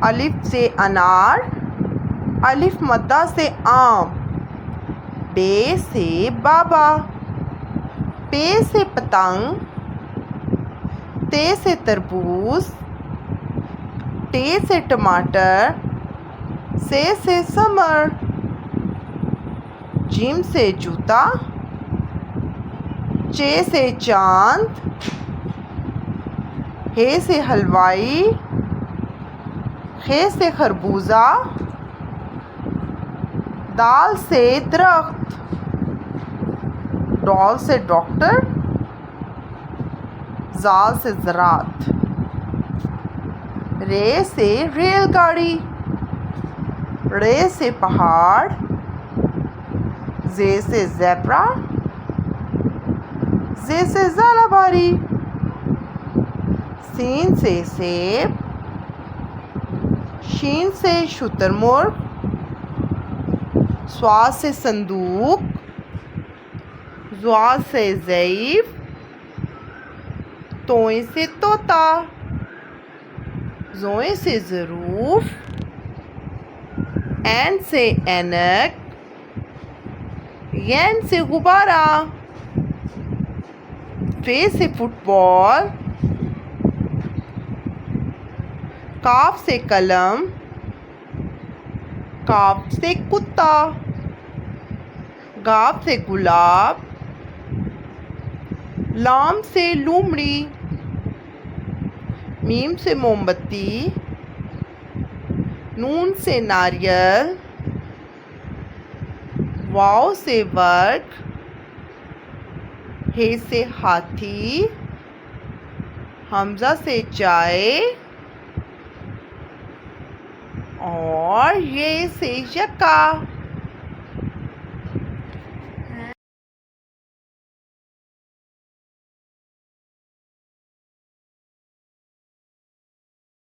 अलिफ से अनार, अलिफ मद्दा से आम। बे से बाबा, पे से पतंग, ते से तरबूज, टे से टमाटर, से समर। जिम से जूता, चे से चांद, हे से हलवाई, खे से खरबूजा, दाल से दरख्त, डॉल से डॉक्टर, जाल से ज़रात। रे से रेलगाड़ी, रे से पहाड़, जे से ज़ेब्रा, जे से ज़ालाबारी। सीन से सेब, शीन से शुतुरमुर्ग, स्वाद से संदूक, ज़्वाद से ज़ईफ़, तोए से तोता, ज़ोए से ज़रूफ, ऐन से ऐनक, यैन से गुब्बारा। फे से फुटबॉल, काफ से कलम, काफ से कुत्ता, गाफ से गुलाब, लाम से लूमड़ी, मीम से मोमबत्ती, नून से नारियल, वाव से वर्ग, हे से हाथी, हमजा से चाय और ये से यक्का।